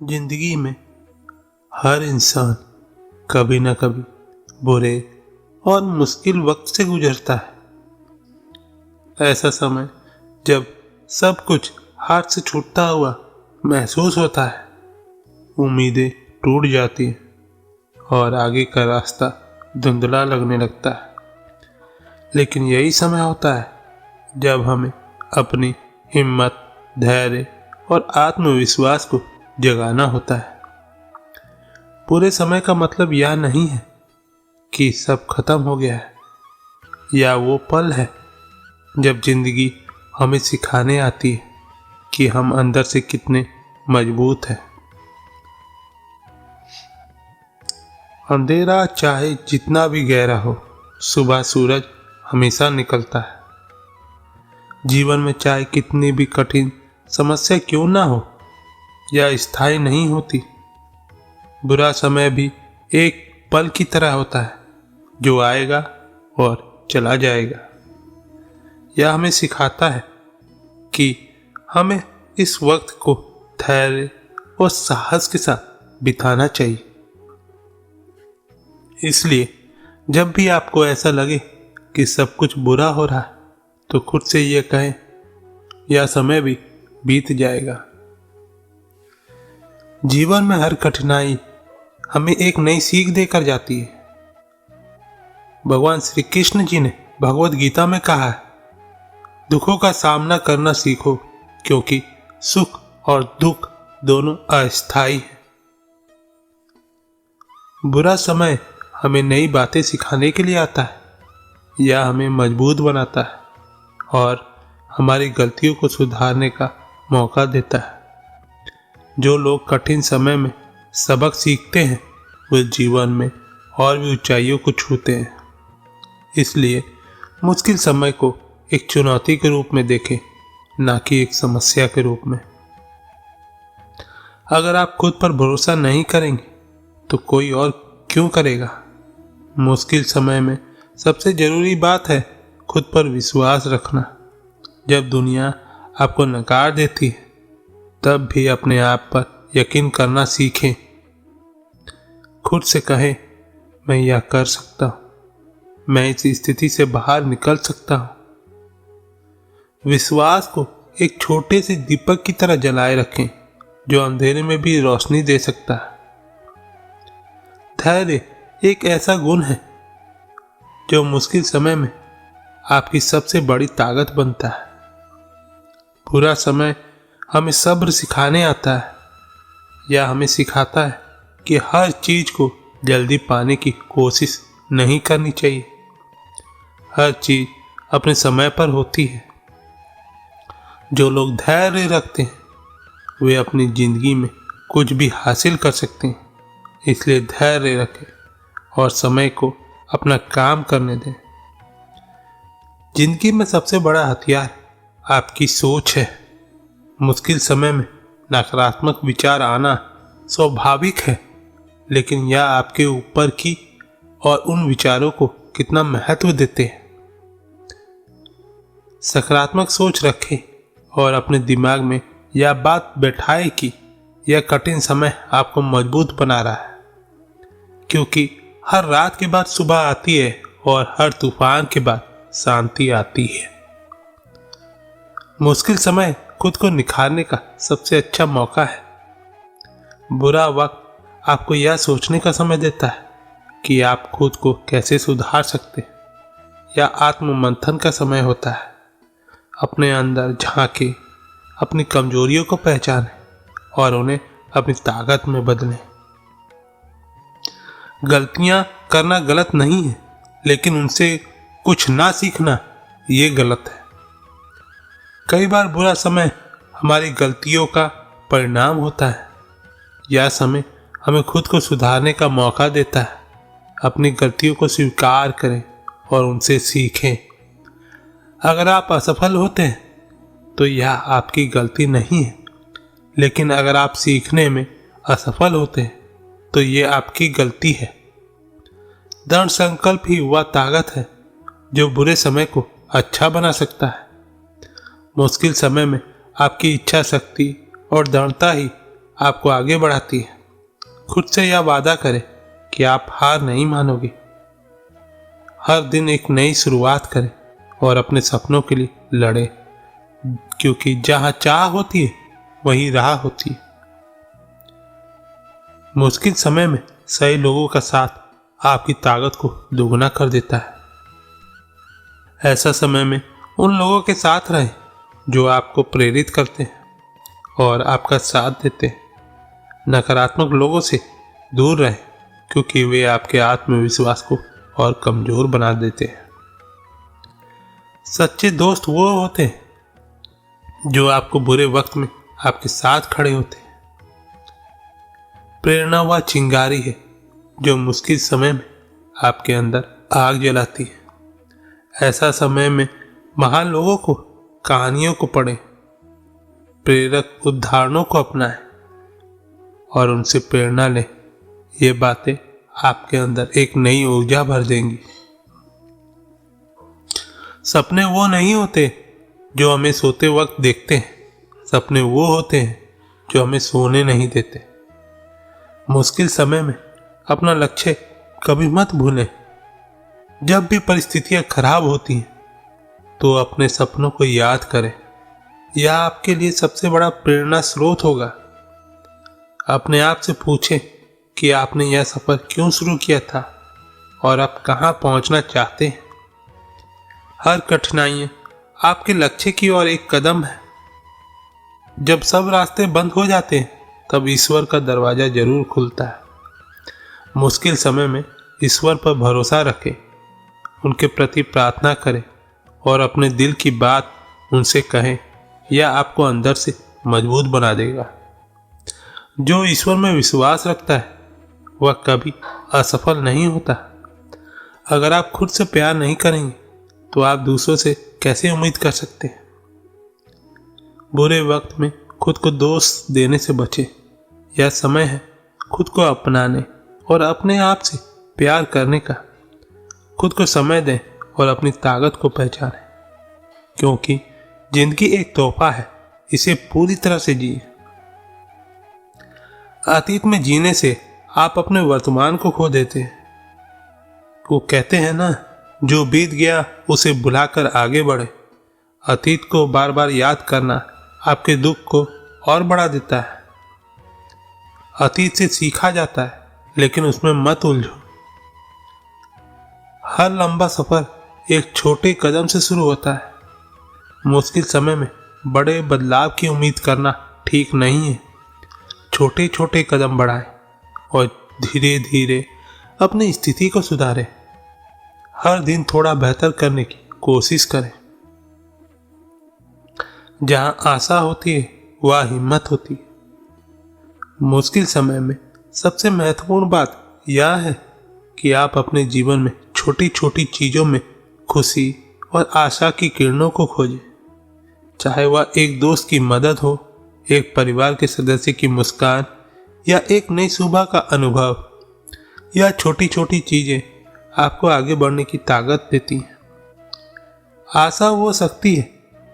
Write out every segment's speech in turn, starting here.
जिंदगी में हर इंसान कभी ना कभी बुरे और मुश्किल वक्त से गुजरता है। ऐसा समय जब सब कुछ हाथ से छूटता हुआ महसूस होता है, उम्मीदें टूट जाती हैं और आगे का रास्ता धुंधला लगने लगता है। लेकिन यही समय होता है जब हमें अपनी हिम्मत, धैर्य और आत्मविश्वास को जगाना होता है। पूरे समय का मतलब यह नहीं है कि सब खत्म हो गया है, या वो पल है जब जिंदगी हमें सिखाने आती है कि हम अंदर से कितने मजबूत हैं। अंधेरा चाहे जितना भी गहरा हो, सुबह सूरज हमेशा निकलता है। जीवन में चाहे कितनी भी कठिन समस्या क्यों ना हो, यह स्थायी नहीं होती। बुरा समय भी एक पल की तरह होता है जो आएगा और चला जाएगा। यह हमें सिखाता है कि हमें इस वक्त को धैर्य और साहस के साथ बिताना चाहिए। इसलिए जब भी आपको ऐसा लगे कि सब कुछ बुरा हो रहा है, तो खुद से यह कहें, यह समय भी बीत जाएगा। जीवन में हर कठिनाई हमें एक नई सीख देकर जाती है। भगवान श्री कृष्ण जी ने भगवत गीता में कहा है, दुखों का सामना करना सीखो, क्योंकि सुख और दुख दोनों अस्थायी हैं। बुरा समय हमें नई बातें सिखाने के लिए आता है, यह हमें मजबूत बनाता है और हमारी गलतियों को सुधारने का मौका देता है। जो लोग कठिन समय में सबक सीखते हैं, वे जीवन में और भी ऊंचाइयों को छूते हैं। इसलिए मुश्किल समय को एक चुनौती के रूप में देखें, ना कि एक समस्या के रूप में। अगर आप खुद पर भरोसा नहीं करेंगे तो कोई और क्यों करेगा। मुश्किल समय में सबसे जरूरी बात है खुद पर विश्वास रखना। जब दुनिया आपको नकार देती है, तब भी अपने आप पर यकीन करना सीखें। खुद से कहें, मैं यह कर सकता हूँ, मैं इस स्थिति से बाहर निकल सकता हूँ। विश्वास को एक छोटे से दीपक की तरह जलाए रखें, जो अंधेरे में भी रोशनी दे सकता है। धैर्य एक ऐसा गुण है जो मुश्किल समय में आपकी सबसे बड़ी ताकत बनता है। बुरा समय हमें सब्र सिखाने आता है, या हमें सिखाता है कि हर चीज को जल्दी पाने की कोशिश नहीं करनी चाहिए। हर चीज अपने समय पर होती है। जो लोग धैर्य रखते हैं, वे अपनी जिंदगी में कुछ भी हासिल कर सकते हैं। इसलिए धैर्य रखें और समय को अपना काम करने दें। जिंदगी में सबसे बड़ा हथियार आपकी सोच है। मुश्किल समय में नकारात्मक विचार आना स्वाभाविक है, लेकिन यह आपके ऊपर की और उन विचारों को कितना महत्व देते हैं। सकारात्मक सोच रखें और अपने दिमाग में यह बात बैठाए कि यह कठिन समय आपको मजबूत बना रहा है, क्योंकि हर रात के बाद सुबह आती है और हर तूफान के बाद शांति आती है। मुश्किल समय खुद को निखारने का सबसे अच्छा मौका है। बुरा वक्त आपको यह सोचने का समय देता है कि आप खुद को कैसे सुधार सकते हैं। यह आत्म मंथन का समय होता है। अपने अंदर झांके, अपनी कमजोरियों को पहचानें और उन्हें अपनी ताकत में बदलें। गलतियां करना गलत नहीं है, लेकिन उनसे कुछ ना सीखना ये गलत है। कई बार बुरा समय हमारी गलतियों का परिणाम होता है। यह समय हमें खुद को सुधारने का मौका देता है। अपनी गलतियों को स्वीकार करें और उनसे सीखें। अगर आप असफल होते हैं तो यह आपकी गलती नहीं है, लेकिन अगर आप सीखने में असफल होते हैं तो यह आपकी गलती है। दृढ़ संकल्प ही वह ताकत है जो बुरे समय को अच्छा बना सकता है। मुश्किल समय में आपकी इच्छा शक्ति और दृढ़ता ही आपको आगे बढ़ाती है। खुद से यह वादा करें कि आप हार नहीं मानोगे। हर दिन एक नई शुरुआत करें और अपने सपनों के लिए लड़ें, क्योंकि जहां चाह होती है वहीं राह होती है। मुश्किल समय में सही लोगों का साथ आपकी ताकत को दोगुना कर देता है। ऐसा समय में उन लोगों के साथ रहें जो आपको प्रेरित करते हैं और आपका साथ देते हैं। नकारात्मक लोगों से दूर रहें, क्योंकि वे आपके आत्मविश्वास को और कमजोर बना देते हैं। सच्चे दोस्त वो होते हैं जो आपको बुरे वक्त में आपके साथ खड़े होते हैं। प्रेरणा वह चिंगारी है जो मुश्किल समय में आपके अंदर आग जलाती है। ऐसा समय में महान लोगों को कहानियों को पढ़ें, प्रेरक उदाहरणों को अपनाएं और उनसे प्रेरणा लें। ये बातें आपके अंदर एक नई ऊर्जा भर देंगी। सपने वो नहीं होते जो हमें सोते वक्त देखते हैं, सपने वो होते हैं जो हमें सोने नहीं देते। मुश्किल समय में अपना लक्ष्य कभी मत भूलें। जब भी परिस्थितियां खराब होती हैं तो अपने सपनों को याद करें। यह आपके लिए सबसे बड़ा प्रेरणा स्रोत होगा। अपने आप से पूछें कि आपने यह सफर क्यों शुरू किया था और आप कहां पहुंचना चाहते हैं। हर कठिनाई आपके लक्ष्य की ओर एक कदम है। जब सब रास्ते बंद हो जाते हैं तब ईश्वर का दरवाजा जरूर खुलता है। मुश्किल समय में ईश्वर पर भरोसा रखें, उनके प्रति प्रार्थना करें और अपने दिल की बात उनसे कहें। यह आपको अंदर से मजबूत बना देगा। जो ईश्वर में विश्वास रखता है वह कभी असफल नहीं होता। अगर आप खुद से प्यार नहीं करेंगे तो आप दूसरों से कैसे उम्मीद कर सकते हैं। बुरे वक्त में खुद को दोष देने से बचें। यह समय है खुद को अपनाने और अपने आप से प्यार करने का। खुद को समय दें और अपनी ताकत को पहचानें, क्योंकि जिंदगी एक तोहफा है, इसे पूरी तरह से जिए। अतीत में जीने से आप अपने वर्तमान को खो देते हैं। वो कहते हैं ना, जो बीत गया उसे भुलाकर आगे बढ़े। अतीत को बार बार याद करना आपके दुख को और बढ़ा देता है। अतीत से सीखा जाता है, लेकिन उसमें मत उलझो। हर लंबा सफर एक छोटे कदम से शुरू होता है। मुश्किल समय में बड़े बदलाव की उम्मीद करना ठीक नहीं है। छोटे छोटे कदम बढ़ाएं और धीरे धीरे अपनी स्थिति को सुधारें। हर दिन थोड़ा बेहतर करने की कोशिश करें। जहां आशा होती है वह हिम्मत होती है। मुश्किल समय में सबसे महत्वपूर्ण बात यह है कि आप अपने जीवन में छोटी छोटी चीजों में खुशी और आशा की किरणों को खोजें। चाहे वह एक दोस्त की मदद हो, एक परिवार के सदस्य की मुस्कान या एक नई सुबह का अनुभव। यह छोटी छोटी चीजें आपको आगे बढ़ने की ताकत देती हैं। आशा वो शक्ति है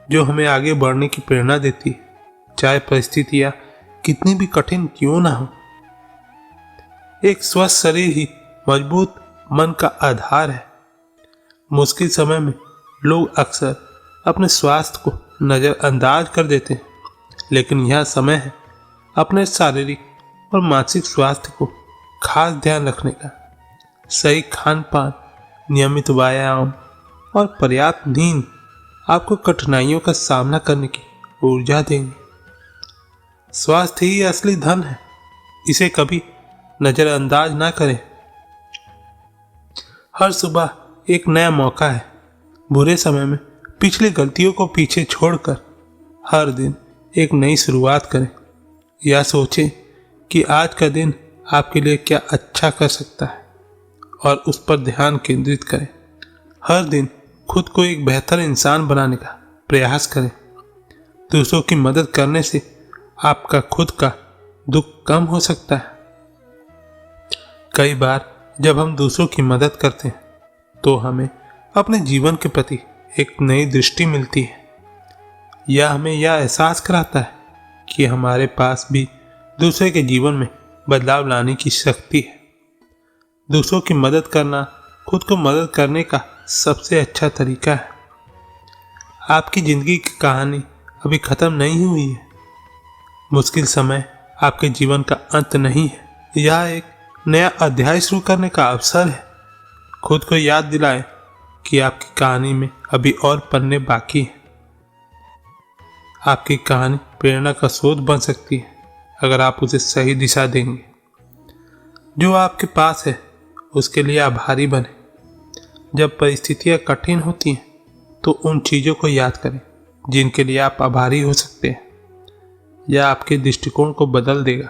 जो हमें आगे बढ़ने की प्रेरणा देती है, चाहे परिस्थितियां कितनी भी कठिन क्यों ना हो। एक स्वस्थ शरीर ही मजबूत मन का आधार है। मुश्किल समय में लोग अक्सर अपने स्वास्थ्य को नज़रअंदाज कर देते हैं, लेकिन यह समय है अपने शारीरिक और मानसिक स्वास्थ्य को खास ध्यान रखने का। सही खान पान, नियमित व्यायाम और पर्याप्त नींद आपको कठिनाइयों का सामना करने की ऊर्जा देंगे। स्वास्थ्य ही असली धन है, इसे कभी नज़रअंदाज ना करें। हर सुबह एक नया मौका है। बुरे समय में पिछली गलतियों को पीछे छोड़कर हर दिन एक नई शुरुआत करें। या सोचें कि आज का दिन आपके लिए क्या अच्छा कर सकता है और उस पर ध्यान केंद्रित करें। हर दिन खुद को एक बेहतर इंसान बनाने का प्रयास करें। दूसरों की मदद करने से आपका खुद का दुख कम हो सकता है। कई बार जब हम दूसरों की मदद करते हैं तो हमें अपने जीवन के प्रति एक नई दृष्टि मिलती है। यह हमें यह एहसास कराता है कि हमारे पास भी दूसरे के जीवन में बदलाव लाने की शक्ति है। दूसरों की मदद करना खुद को मदद करने का सबसे अच्छा तरीका है। आपकी जिंदगी की कहानी अभी खत्म नहीं हुई है। मुश्किल समय आपके जीवन का अंत नहीं है, यह एक नया अध्याय शुरू करने का अवसर है। खुद को याद दिलाएं कि आपकी कहानी में अभी और पन्ने बाकी हैं। आपकी कहानी प्रेरणा का स्रोत बन सकती है अगर आप उसे सही दिशा देंगे। जो आपके पास है उसके लिए आभारी बने। जब परिस्थितियां कठिन होती हैं तो उन चीज़ों को याद करें जिनके लिए आप आभारी हो सकते हैं। यह आपके दृष्टिकोण को बदल देगा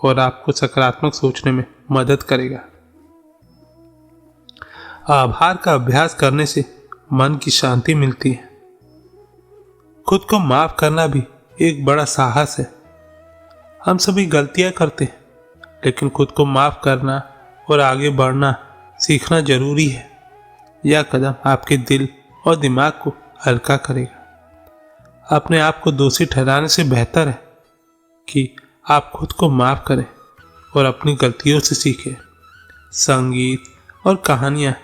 और आपको सकारात्मक सोचने में मदद करेगा। आभार का अभ्यास करने से मन की शांति मिलती है। खुद को माफ करना भी एक बड़ा साहस है। हम सभी गलतियां करते हैं, लेकिन खुद को माफ करना और आगे बढ़ना सीखना जरूरी है। यह कदम आपके दिल और दिमाग को हल्का करेगा। अपने आप को दोषी ठहराने से बेहतर है कि आप खुद को माफ करें और अपनी गलतियों से सीखें। संगीत और कहानियाँ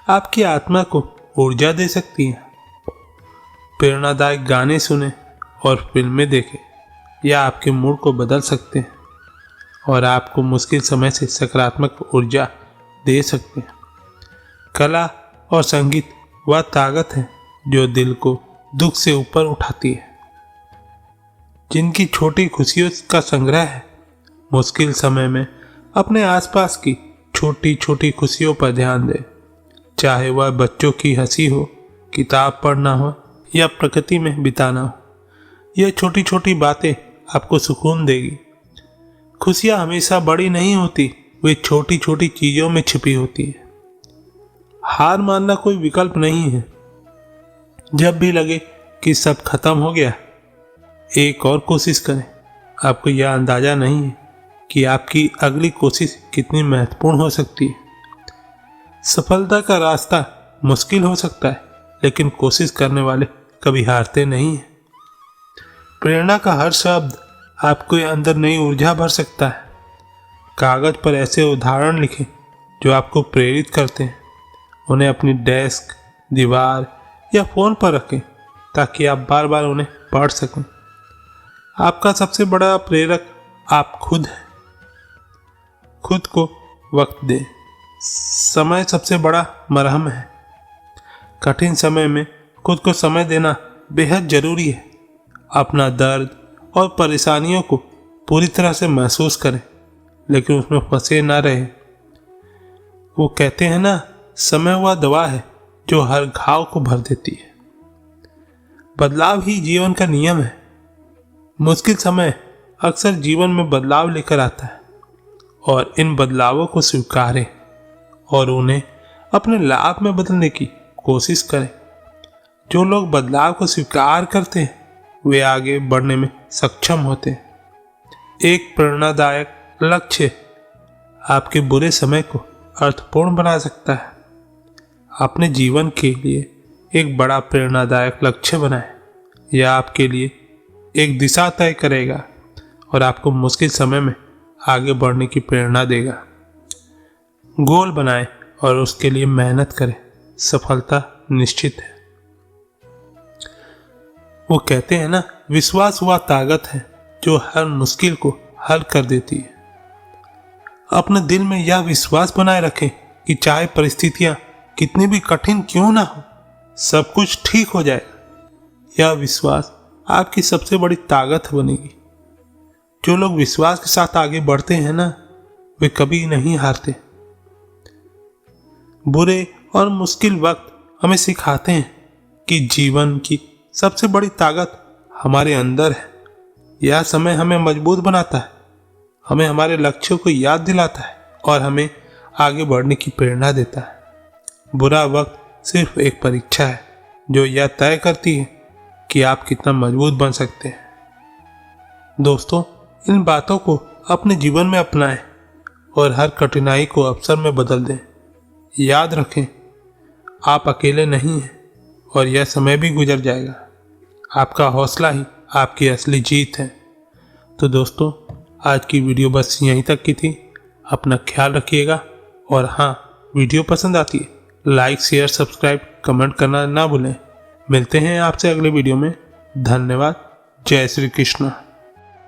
आपकी आत्मा को ऊर्जा दे सकती हैं। प्रेरणादायक गाने सुने और फिल्में देखें, यह आपके मूड को बदल सकते हैं और आपको मुश्किल समय से सकारात्मक ऊर्जा दे सकते हैं। कला और संगीत वह ताकत है जो दिल को दुख से ऊपर उठाती है। जिनकी छोटी खुशियों का संग्रह है। मुश्किल समय में अपने आसपास की छोटी छोटी खुशियों पर ध्यान दें, चाहे वह बच्चों की हंसी हो, किताब पढ़ना हो या प्रकृति में बिताना हो। यह छोटी छोटी बातें आपको सुकून देगी। खुशियाँ हमेशा बड़ी नहीं होती, वे छोटी छोटी चीज़ों में छिपी होती है। हार मानना कोई विकल्प नहीं है। जब भी लगे कि सब खत्म हो गया, एक और कोशिश करें। आपको यह अंदाजा नहीं है कि आपकी अगली कोशिश कितनी महत्वपूर्ण हो सकती है। सफलता का रास्ता मुश्किल हो सकता है, लेकिन कोशिश करने वाले कभी हारते नहीं हैं। प्रेरणा का हर शब्द आपको अंदर नई ऊर्जा भर सकता है। कागज पर ऐसे उदाहरण लिखें जो आपको प्रेरित करते हैं। उन्हें अपनी डेस्क, दीवार या फ़ोन पर रखें ताकि आप बार बार उन्हें पढ़ सकें। आपका सबसे बड़ा प्रेरक आप खुद हैं। खुद को वक्त दें। समय सबसे बड़ा मरहम है। कठिन समय में खुद को समय देना बेहद ज़रूरी है। अपना दर्द और परेशानियों को पूरी तरह से महसूस करें, लेकिन उसमें फंसे ना रहें। वो कहते हैं ना, समय वह दवा है जो हर घाव को भर देती है। बदलाव ही जीवन का नियम है। मुश्किल समय अक्सर जीवन में बदलाव लेकर आता है और इन बदलावों को स्वीकारें और उन्हें अपने लाभ में बदलने की कोशिश करें। जो लोग बदलाव को स्वीकार करते हैं वे आगे बढ़ने में सक्षम होते हैं। एक प्रेरणादायक लक्ष्य आपके बुरे समय को अर्थपूर्ण बना सकता है। अपने जीवन के लिए एक बड़ा प्रेरणादायक लक्ष्य बनाएं। यह आपके लिए एक दिशा तय करेगा और आपको मुश्किल समय में आगे बढ़ने की प्रेरणा देगा। गोल बनाएं और उसके लिए मेहनत करें। सफलता निश्चित है। वो कहते हैं ना, विश्वास वह ताकत है जो हर मुश्किल को हल कर देती है। अपने दिल में यह विश्वास बनाए रखें कि चाहे परिस्थितियां कितनी भी कठिन क्यों ना हो, सब कुछ ठीक हो जाएगा। यह विश्वास आपकी सबसे बड़ी ताकत बनेगी। जो लोग विश्वास के साथ आगे बढ़ते हैं ना, वे कभी नहीं हारते। बुरे और मुश्किल वक्त हमें सिखाते हैं कि जीवन की सबसे बड़ी ताकत हमारे अंदर है। यह समय हमें मजबूत बनाता है, हमें हमारे लक्ष्यों को याद दिलाता है और हमें आगे बढ़ने की प्रेरणा देता है। बुरा वक्त सिर्फ एक परीक्षा है जो यह तय करती है कि आप कितना मजबूत बन सकते हैं। दोस्तों, इन बातों को अपने जीवन में अपनाएं और हर कठिनाई को अवसर में बदल दें। याद रखें, आप अकेले नहीं हैं और यह समय भी गुजर जाएगा। आपका हौसला ही आपकी असली जीत है। तो दोस्तों, आज की वीडियो बस यहीं तक की थी। अपना ख्याल रखिएगा और हाँ, वीडियो पसंद आती है लाइक शेयर सब्सक्राइब कमेंट करना ना भूलें। मिलते हैं आपसे अगले वीडियो में। धन्यवाद। जय श्री कृष्ण।